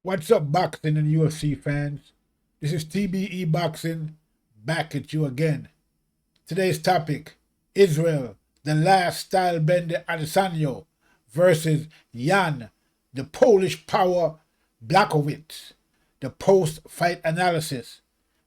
What's up, boxing and UFC fans? This is TBE Boxing back at you again. Today's topic: Israel, the last stylebender Adesanyo versus Jan, the Polish power Blachowicz. The post-fight analysis.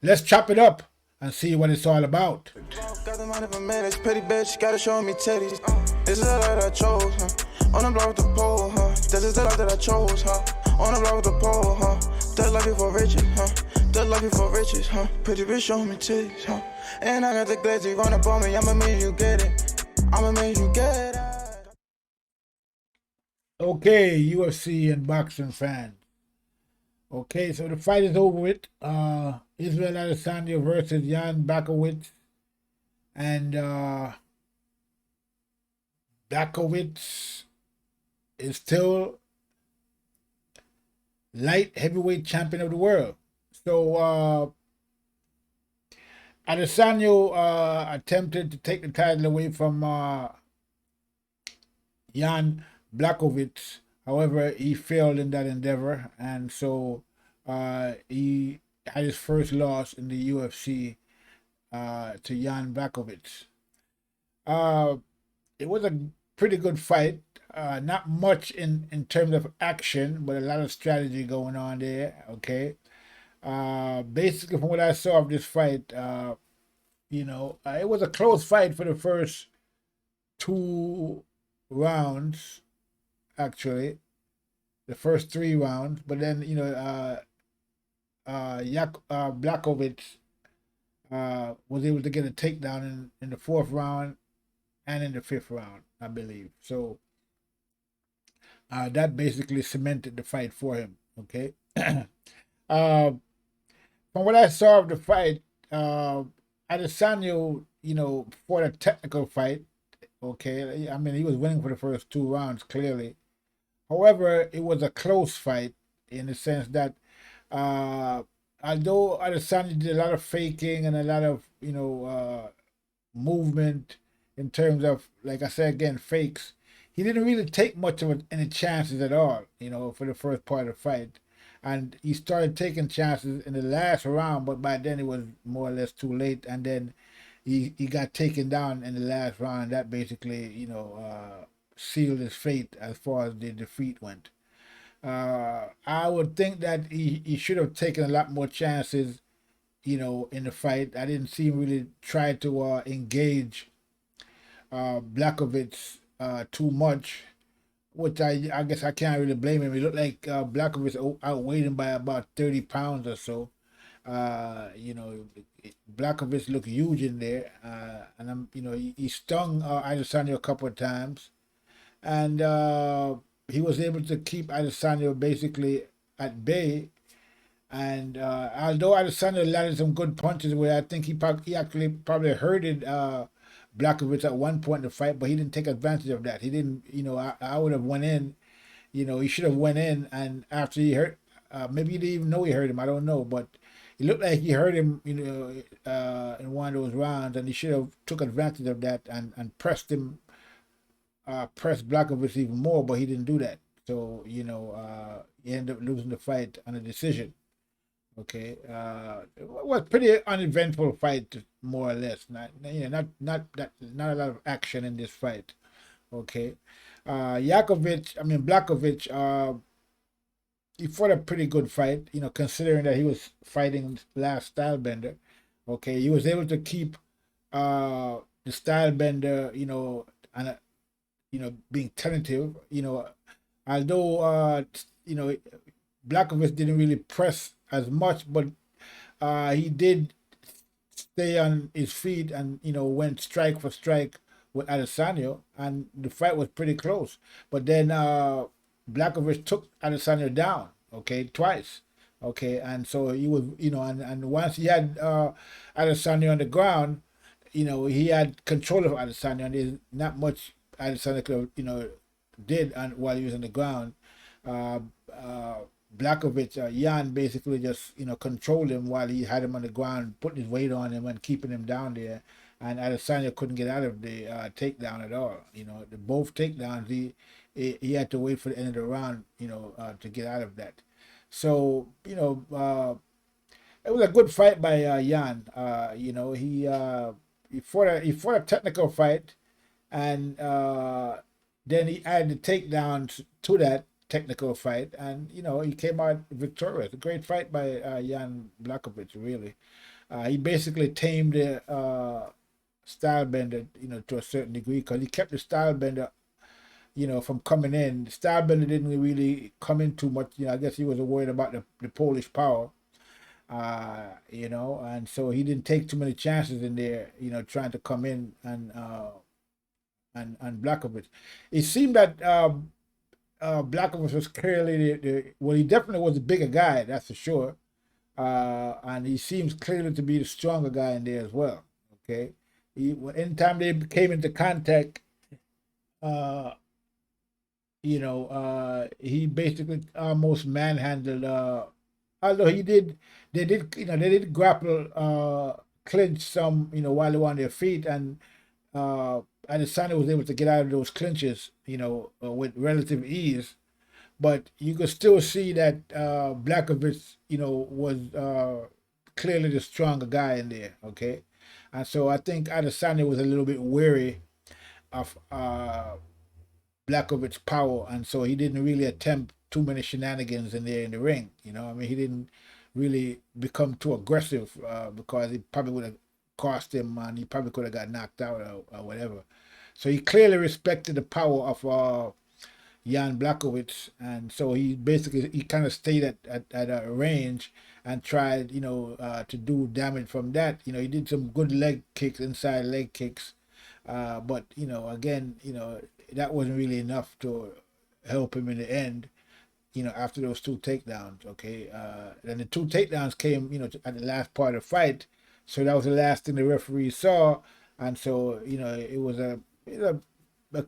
Let's chop it up and see what it's all about. Got the money for minutes, pretty bitch, gotta show me titties. This is the life that I chose, huh? On the block with the pole, huh? This is the life that I chose, huh? On the block with the pole, huh? That life before riches, huh? That life before riches, huh? Pretty bitch, show me titties, huh? And I got the glazzy run up on me, I'ma make you get it. I'ma make you get it. Okay, UFC and boxing fans. Okay, so the fight is over with. Israel Adesanya versus Jan Blachowicz. And Blachowicz is still light heavyweight champion of the world. So Adesanyo attempted to take the title away from Jan Blachowicz. However, he failed in that endeavor, and so he had his first loss in the UFC to Jan Blachowicz. It was a pretty good fight. Not much in terms of action, but a lot of strategy going on there. Okay. Basically, from what I saw of this fight, it was a close fight for the first two rounds. Actually, the first three rounds, but then Blachowicz was able to get a takedown in the fourth round and in the fifth round, I believe. So that basically cemented the fight for him. Okay. uh, from what I saw of the fight, Adesanya, for the technical fight, okay, I mean, he was winning for the first two rounds, clearly. However, it was a close fight in the sense that although Adesanya did a lot of faking and a lot of, movement in terms of, like I said again, fakes, he didn't really take much of any chances at all, for the first part of the fight. And he started taking chances in the last round, but by then it was more or less too late. And then he got taken down in the last round. That basically, sealed his fate as far as the defeat went. I would think that he should have taken a lot more chances, in the fight. I didn't see him really try to engage Blachowicz too much, which I guess I can't really blame him. He looked like Blachowicz outweighed him by about 30 pounds or so. Blachowicz looked huge in there, and he stung Adesanya a couple of times, and he was able to keep Adesanya basically at bay. And although Adesanya landed some good punches, where I think he actually probably hurted Blachowicz at one point in the fight, but he didn't take advantage of that. He didn't, I would have went in, he should have went in, and after he hurt, maybe he didn't even know he hurt him. I don't know, but it looked like he hurt him, in one of those rounds, and he should have took advantage of that and pressed Blachowicz even more, but he didn't do that. So he ended up losing the fight on a decision. Okay, it was pretty uneventful fight, more or less. Not a lot of action in this fight. Okay, Blachowicz, he fought a pretty good fight. Considering that he was fighting Last Sylebender. Okay, he was able to keep the Stylebender, and being tentative. Although Blachowicz didn't really press as much, but he did stay on his feet and went strike for strike with Adesanya, and the fight was pretty close. But then Blachowicz took Adesanya down, okay, twice, okay, and so he was, and once he had Adesanya on the ground, he had control of Adesanya, and there's not much Adesanya could have, did while he was on the ground. Uh, uh, Blachowicz, Jan basically just controlled him while he had him on the ground, putting his weight on him and keeping him down there. And Adesanya couldn't get out of the takedown at all. The both takedowns he had to wait for the end of the round, to get out of that. So it was a good fight by Jan. He fought a technical fight, and then he added takedowns to that technical fight, and he came out victorious. A great fight by Jan Blachowicz, really. He basically tamed the style bender, to a certain degree, because he kept the style bender, from coming in. The style bender didn't really come in too much. I guess he was worried about the Polish power, and so he didn't take too many chances in there, trying to come in and Blachowicz. It seemed that Blachowicz was clearly well, he definitely was a bigger guy, that's for sure. And he seems clearly to be the stronger guy in there as well. Okay, anytime they came into contact, uh, he basically almost manhandled. Although they did grapple, clinch some, while they were on their feet, and Adesanya was able to get out of those clinches, with relative ease. But you could still see that Blachowicz, was clearly the stronger guy in there. Okay, and so I think Adesanya was a little bit weary of Blachowicz's power, and so he didn't really attempt too many shenanigans in there in the ring. He didn't really become too aggressive because he probably would have cost him, and he probably could have got knocked out or whatever. So he clearly respected the power of Jan Blachowicz, and so he kind of stayed at a range and tried, to do damage from that. He did some good leg kicks, inside leg kicks, but again, that wasn't really enough to help him in the end. After those two takedowns, okay, and the two takedowns came, at the last part of the fight, so that was the last thing the referee saw, and so it was a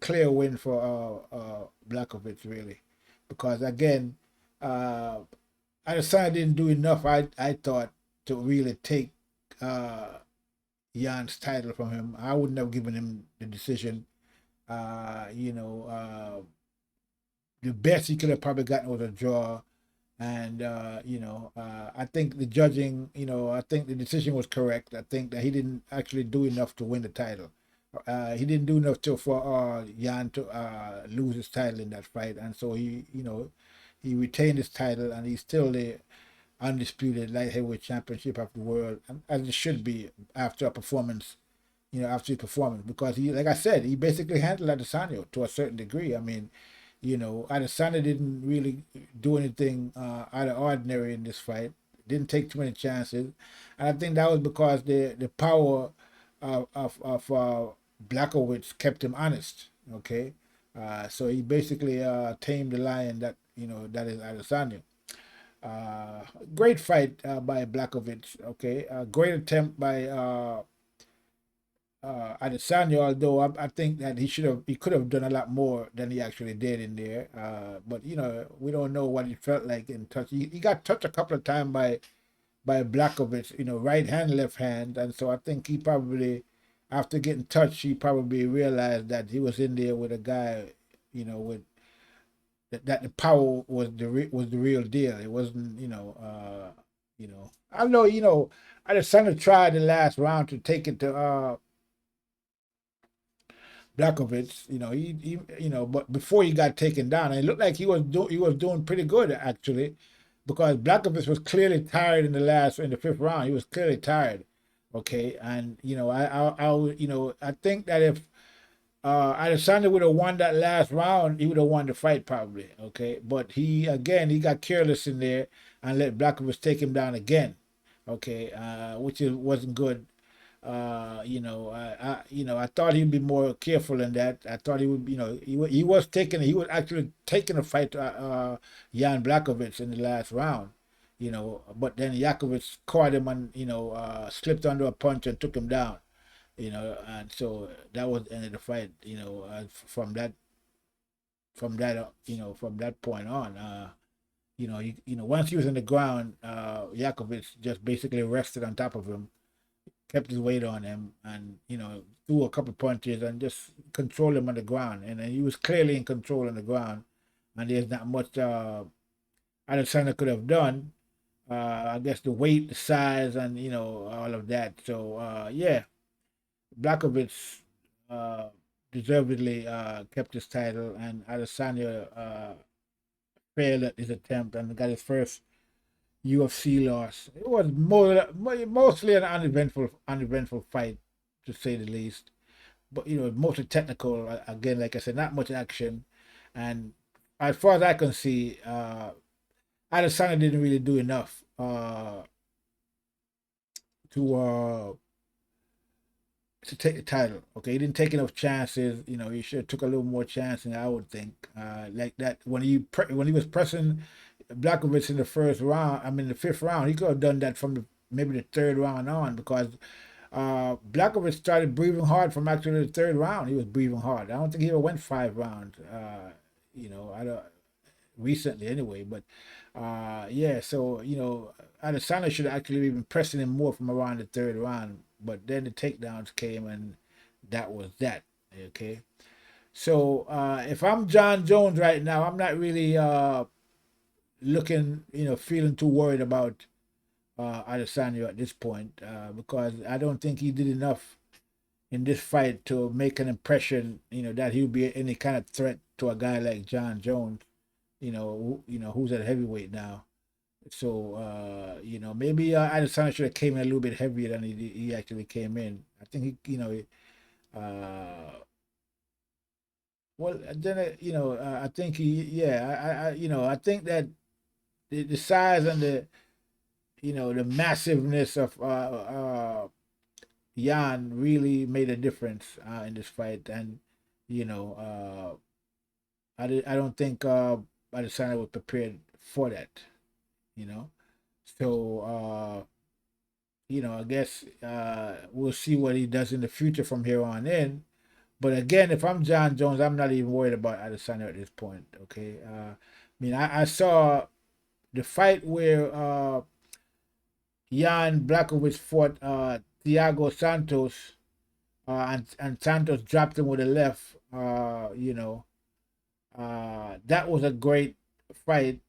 clear win for Blachowicz, really, because again, Adesanya didn't do enough. I thought, to really take Jan's title from him. I wouldn't have given him the decision. The best he could have probably gotten was a draw. And I think the judging, I think the decision was correct. I think that he didn't actually do enough to win the title. He didn't do enough for Jan to lose his title in that fight, and so he retained his title, and he's still the undisputed light heavyweight championship of the world, as it should be after a performance, after his performance, because he, like I said, he basically handled Adesanya to a certain degree. I mean, Adesanya didn't really do anything out of ordinary in this fight. Didn't take too many chances, and I think that was because the power of Blachowicz kept him honest. Okay, so he basically tamed the lion that that is Adesanya. Great fight by Blachowicz. Okay, great attempt by Adesanyo, although I think that he could have done a lot more than he actually did in there. But we don't know what he felt like in touch. He got touched a couple of times by Blachowicz, right hand, left hand, and so I think he probably, after getting touched, he probably realized that he was in there with a guy, with that the power was the real deal. It wasn't, I know, Adesanya tried the last round to take it to Blachowicz, but before he got taken down, and it looked like he was doing pretty good actually, because Blachowicz was clearly tired in the fifth round. He was clearly tired, okay, and I think that if Adesanya would have won that last round, he would have won the fight probably, okay, but he got careless in there and let Blachowicz take him down again, okay, which wasn't good. I thought he'd be more careful in that. I thought he would, he was actually taking a fight to Jan Blachowicz in the last round, but then Blachowicz caught him and, slipped under a punch and took him down, and so that was the end of the fight, from that, from that point on, once he was in the ground, Blachowicz just basically rested on top of him, kept his weight on him, and threw a couple of punches and just controlled him on the ground. And he was clearly in control on the ground, and there's not much Adesanya could have done. I guess the weight, the size, and all of that. So yeah, Blachowicz uh, deservedly kept his title, and Adesanya failed at his attempt and got his first UFC loss. It was mostly an uneventful fight, to say the least. But mostly technical. Again, like I said, not much action, and as far as I can see, Adesanya didn't really do enough to to take the title. Okay, he didn't take enough chances. He should have took a little more chances. I would think, like that when when he was pressing Blachowicz in the first round. I mean, the fifth round, he could have done that from maybe the third round on, because Blachowicz started breathing hard from actually the third round. He was breathing hard. I don't think he ever went 5 rounds. I don't recently anyway, but yeah. So Adesanya should have actually been pressing him more from around the third round, but then the takedowns came, and that was that. Okay. So if I'm Jon Jones right now, I'm not really looking, feeling too worried about Adesanyo at this point, because I don't think he did enough in this fight to make an impression, that he would be any kind of threat to a guy like Jon Jones, who's at heavyweight now. So maybe Adesanya should have came in a little bit heavier than he actually came in. I think well, then I think I think that the size and the massiveness of Jan really made a difference in this fight, and I don't think Adesanya was prepared for that. You know, so I guess we'll see what he does in the future from here on in. But again, if I'm Jon Jones, I'm not even worried about Adesanya at this point. Okay, I mean, I saw the fight where Jan Blachowicz fought Thiago Santos, and Santos dropped him with a left. That was a great fight.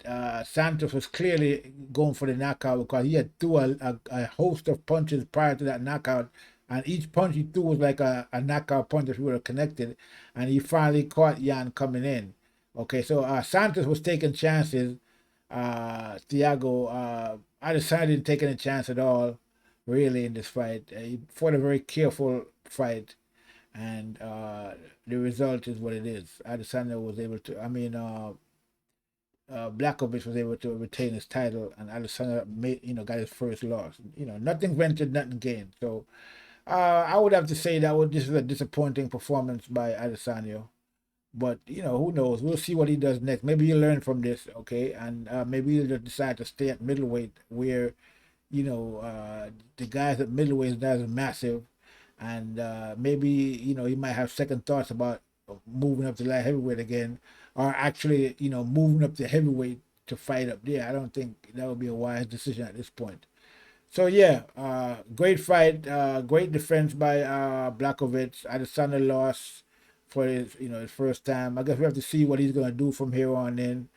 Santos was clearly going for the knockout because he had threw a host of punches prior to that knockout, and each punch he threw was like a knockout punch if we were connected, and he finally caught Jan coming in. Okay, so Santos was taking chances. Thiago, I decided didn't take any chance at all, really, in this fight. He fought a very careful fight, and the result is what it is. Adesanya was able to. I mean, Blachowicz was able to retain his title, and Adesanya got his first loss. Nothing ventured, nothing gained. So I would have to say that this is a disappointing performance by Adesanya. But who knows? We'll see what he does next. Maybe he'll learn from this, okay, and maybe he'll just decide to stay at middleweight, where the guys at middleweight is not as massive, and maybe he might have second thoughts about moving up to light heavyweight again, or actually moving up to heavyweight to fight up there. I don't think that would be a wise decision at this point. So yeah, great fight, great defense by Blachowicz. Adesanya lost for his first time. I guess we have to see what he's gonna do from here on in.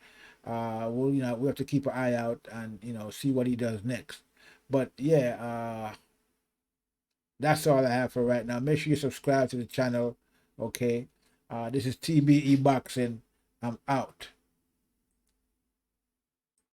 We have to keep an eye out and see what he does next. But yeah, that's all I have for right now. Make sure you subscribe to the channel. Okay, this is TBE Boxing. I'm out.